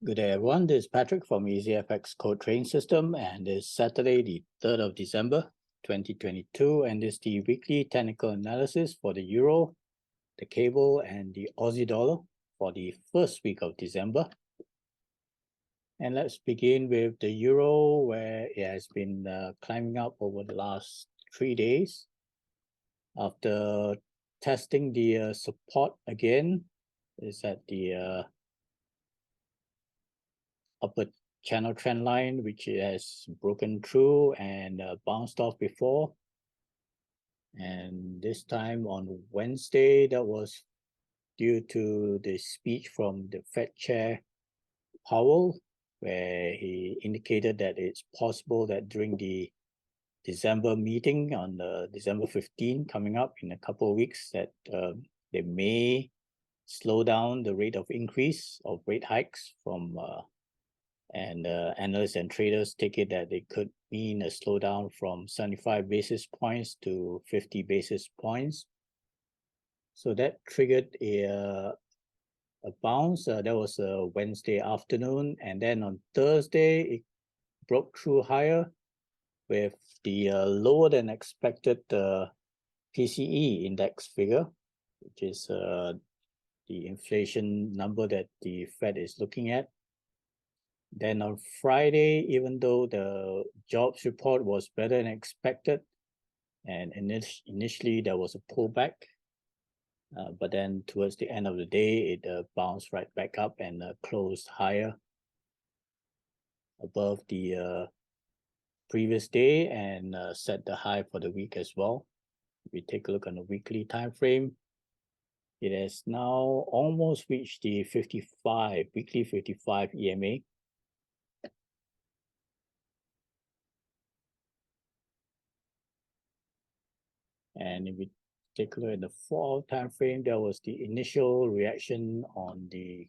Good day, everyone. This is Patrick from EasyFX Code Trading System, and it's Saturday, the 3rd of December, 2022, and this is the weekly technical analysis for the Euro, the cable, and the Aussie dollar for the first week of December. And let's begin with the Euro, where it has been climbing up over the last 3 days. After testing the support again, is at the upper channel trend line, which it has broken through and bounced off before. And this time on Wednesday, that was due to the speech from the Fed Chair Powell, where he indicated that it's possible that during the December meeting on December 15 coming up in a couple of weeks, that they may slow down the rate of increase of rate hikes from and analysts and traders take it that it could mean a slowdown from 75 basis points to 50 basis points. So that triggered a bounce. That was a Wednesday afternoon, and then on Thursday it broke through higher with the lower than expected PCE index figure, which is the inflation number that the Fed is looking at. Then on Friday, even though the jobs report was better than expected, and initially there was a pullback, but then towards the end of the day, it bounced right back up and closed higher above the previous day and set the high for the week as well. If we take a look on the weekly time frame, it has now almost reached the weekly 55 EMA. And if we take a look at the 4-hour time frame, there was the initial reaction on the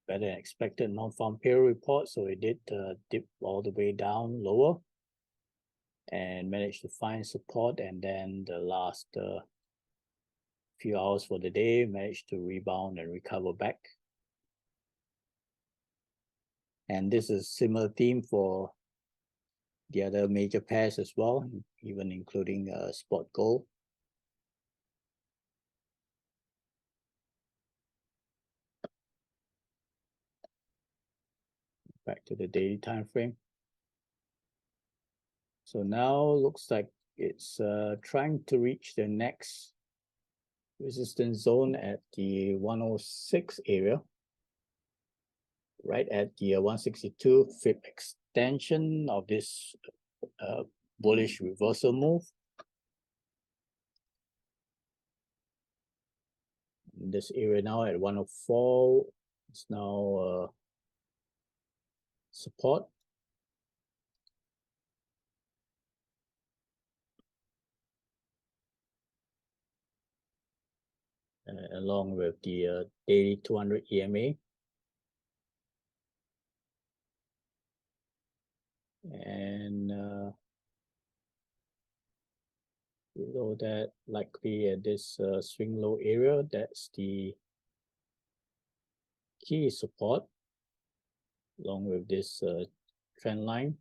better than expected non-farm payroll report. So it did dip all the way down lower and managed to find support. And then the last few hours for the day managed to rebound and recover back. And this is a similar theme for the other major pairs as well, even including spot gold. Back to the daily time frame. So now looks like it's trying to reach the next resistance zone at the 106 area, right at the 162 fib extension of this bullish reversal move. This area now at 104 is now support. Along with the daily 200 EMA. And below that, likely at this swing low area, that's the key support, along with this trend line.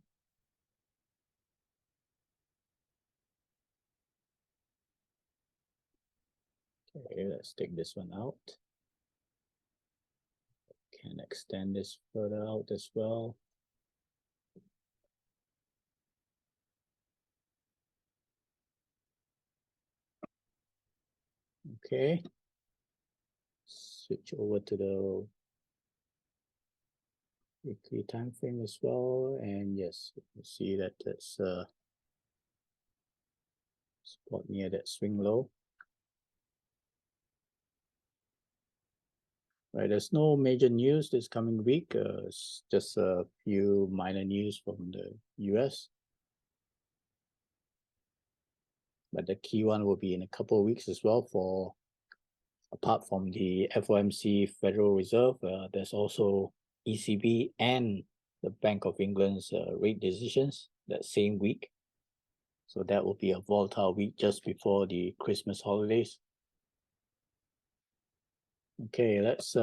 Okay, let's take this one out. Can extend this further out as well. Okay, switch over to the weekly time frame as well, and yes, you see that that's support near that swing low. Right, there's no major news this coming week. It's just a few minor news from the US. But the key one will be in a couple of weeks as well. For apart from the FOMC Federal Reserve, there's also ECB and the Bank of England's rate decisions that same week. So that will be a volatile week just before the Christmas holidays. Okay, let's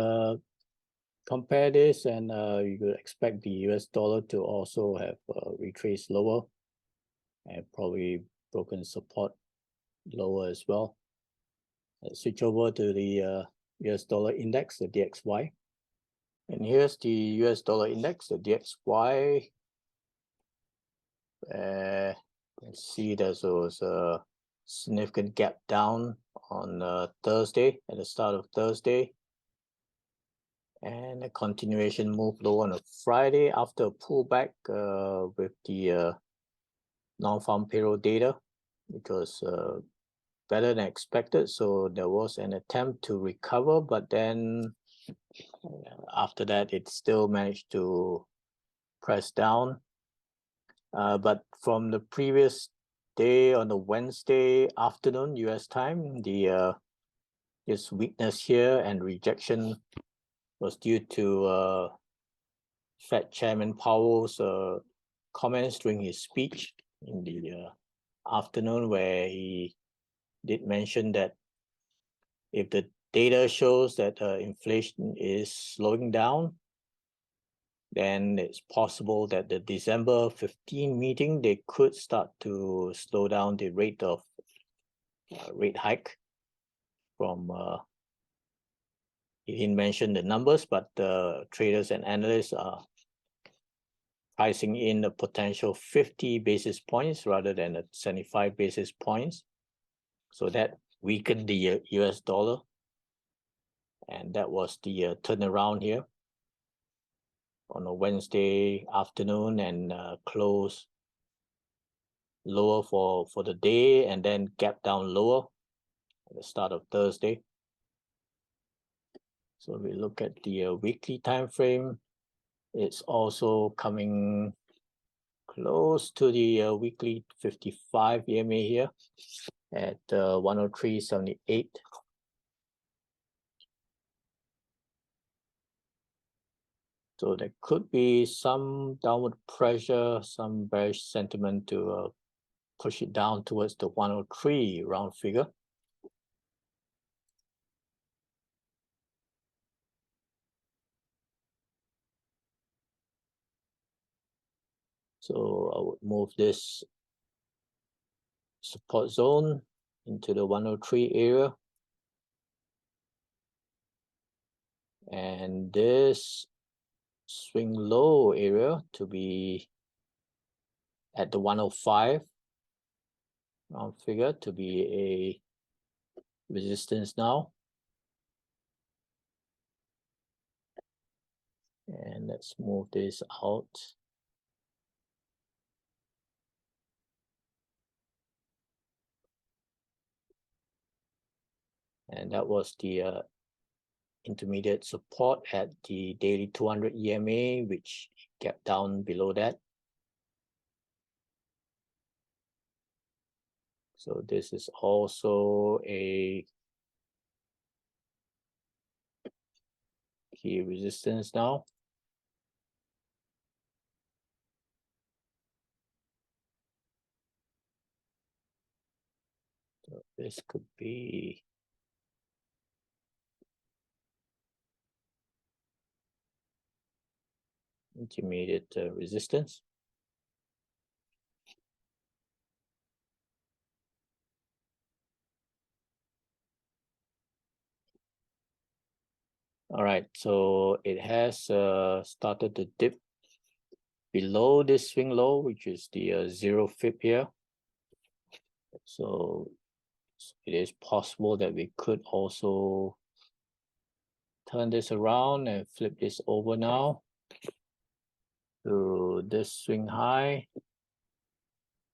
compare this, and you could expect the US dollar to also have retraced lower and probably broken support lower as well. Let's switch over to the US dollar index, the DXY. And here's the US dollar index, the DXY. You can see there was a significant gap down on Thursday, at the start of Thursday. And a continuation move lower on a Friday after a pullback with the non-farm payroll data, which was better than expected. So there was an attempt to recover, but then after that, it still managed to press down. But from the previous day on the Wednesday afternoon US time, this weakness here and rejection was due to Fed Chairman Powell's comments during his speech in the afternoon, where he did mention that if the data shows that inflation is slowing down, then it's possible that the December 15 meeting, they could start to slow down the rate of rate hike from he didn't mention the numbers, but traders and analysts are pricing in a potential 50 basis points rather than a 75 basis points. So that weakened the US dollar. And that was the turnaround here on a Wednesday afternoon, and close lower for the day, and then gap down lower at the start of Thursday. So we look at the weekly time frame. It's also coming close to the weekly 55 EMA here at 103.78. So there could be some downward pressure, some bearish sentiment to push it down towards the 103 round figure. So I would move this support zone into the 103 area. And this swing low area to be at the 105 round figure to be a resistance now. And let's move this out. And that was the intermediate support at the daily 200 EMA, which gapped down below that. So this is also a key resistance now. So this could be intermediate resistance. All right, so it has started to dip below this swing low, which is the 0 fib here. So it is possible that we could also turn this around and flip this over now to this swing high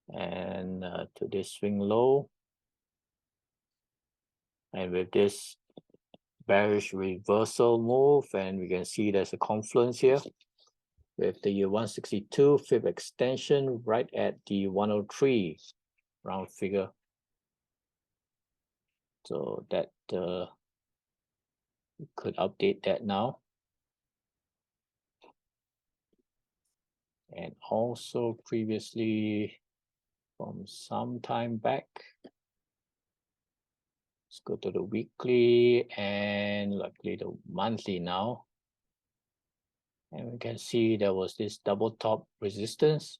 and to this swing low. And with this bearish reversal move, and we can see there's a confluence here with the 162 fib extension right at the 103 round figure. So that we could update that now. And also previously from some time back, let's go to the weekly and luckily the monthly now. And we can see there was this double top resistance,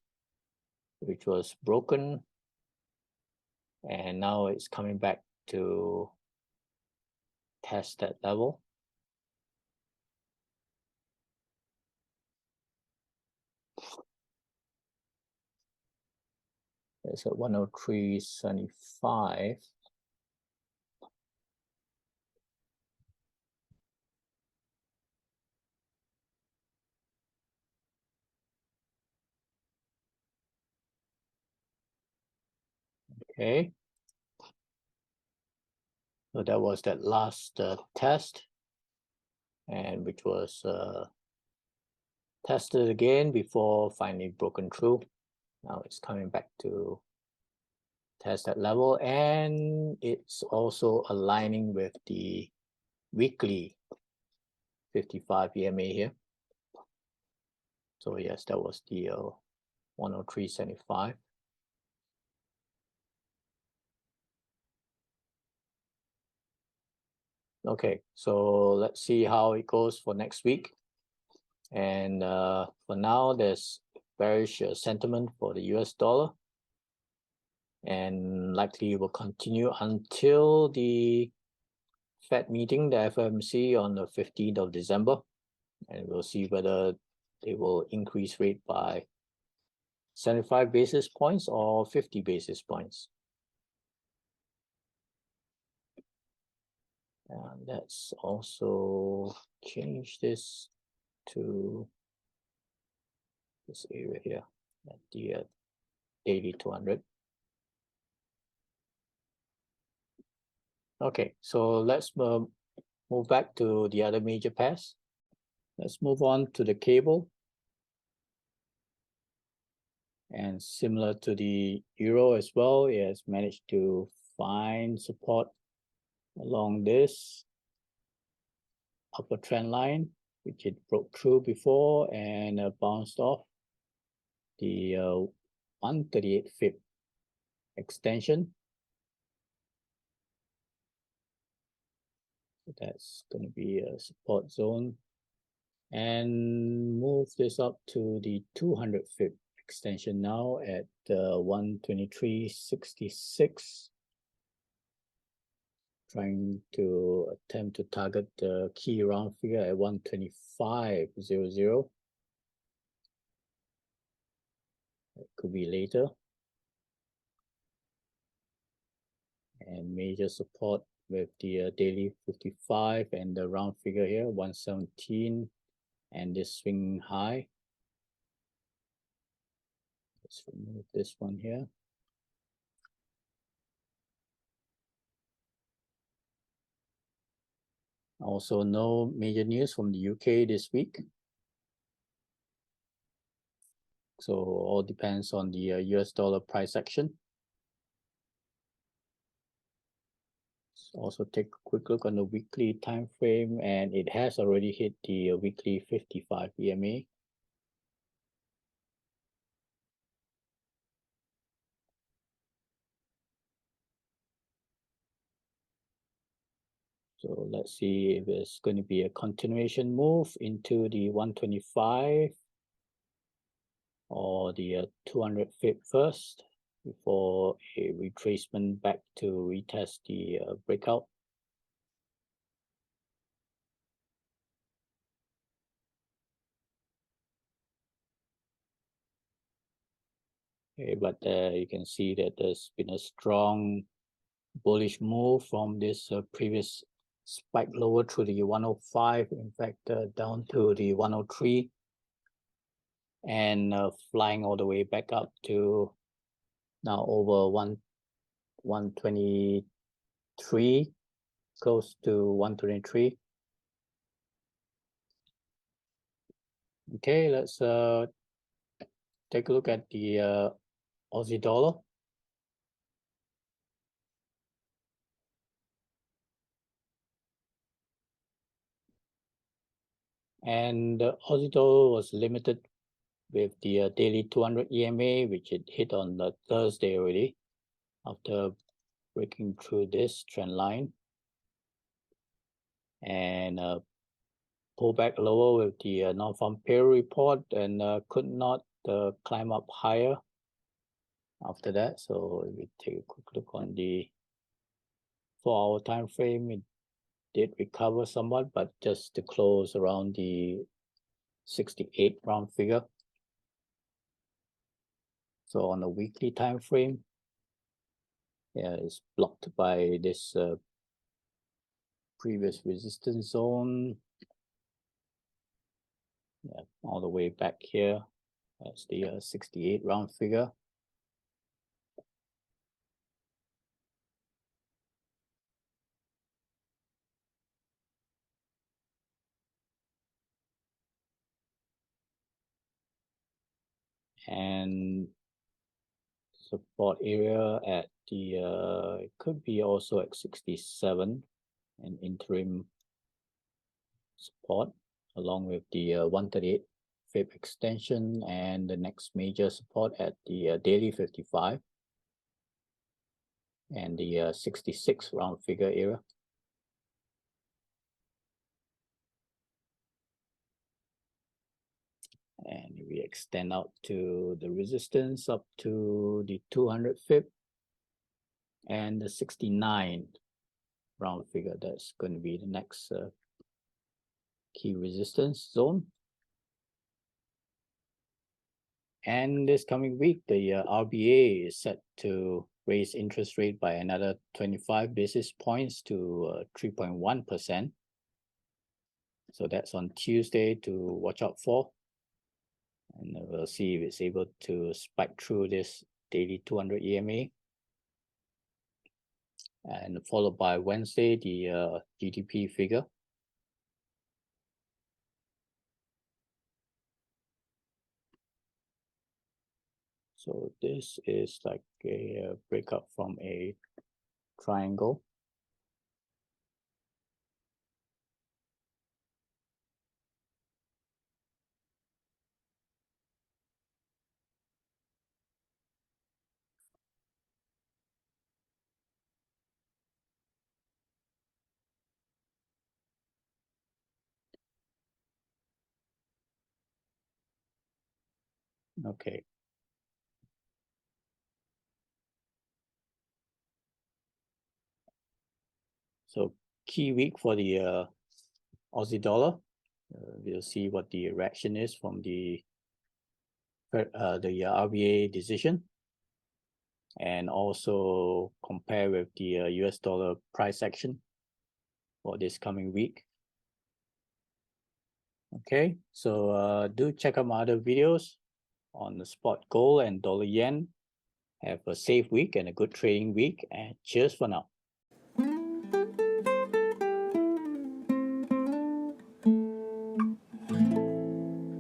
which was broken. And now it's coming back to test that level. It's at 103.75. Okay. So that was that last test, and which was tested again before finally broken through. Now it's coming back to test that level, and it's also aligning with the weekly 55 EMA here. So yes, that was the 103.75. Okay, so let's see how it goes for next week. And for now, there's bearish sentiment for the US dollar, and likely will continue until the Fed meeting, the FOMC, on the 15th of December. And we'll see whether they will increase rate by 75 basis points or 50 basis points. And let's also change this to this area here at the daily 200. Okay, so let's move back to the other major pairs. Let's move on to the cable. And similar to the euro as well, it has managed to find support along this upper trend line, which it broke through before and bounced off the 138 fib extension. So that's going to be a support zone, and move this up to the 200 fib extension now at 123.66. Trying to attempt to target the key round figure at 125.00. It could be later. And major support with the daily 55 and the round figure here, 117, and this swing high. Let's remove this one here. Also, no major news from the UK this week. So all depends on the US dollar price action. Also take a quick look on the weekly time frame, and it has already hit the weekly 55 EMA. So let's see if it's going to be a continuation move into the 125 or the 200 fib first before a retracement back to retest the breakout. Okay, but you can see that there's been a strong bullish move from this previous spike lower to the 105, in fact down to the 103, and flying all the way back up to now over 123, close to 123. Okay, let's take a look at the Aussie dollar. And the Aussie dollar was limited with the daily 200 EMA, which it hit on the Thursday already after breaking through this trend line. And pull back lower with the non-farm payroll report and could not climb up higher after that. So if we take a quick look on the 4-hour time frame, it did recover somewhat, but just to close around the 68 round figure. So on a weekly time frame, yeah, it's blocked by this previous resistance zone. Yeah, all the way back here. That's the 68 round figure. And support area at the it could be also at 67, an interim support, along with the 138 fib extension, and the next major support at the daily 55 and the 66 round figure area. And we extend out to the resistance up to the 200 fib and the 69 round figure. That's going to be the next key resistance zone. And this coming week, the RBA is set to raise interest rate by another 25 basis points to 3.1%. So that's on Tuesday to watch out for. And we'll see if it's able to spike through this daily 200 EMA. And followed by Wednesday, the GDP figure. So this is like a breakup from a triangle. Okay. So key week for the Aussie dollar. We'll see what the reaction is from the RBA decision, and also compare with the US dollar price action for this coming week. Okay, so do check out my other videos on the spot gold and dollar yen. Have a safe week and a good trading week, and cheers for now.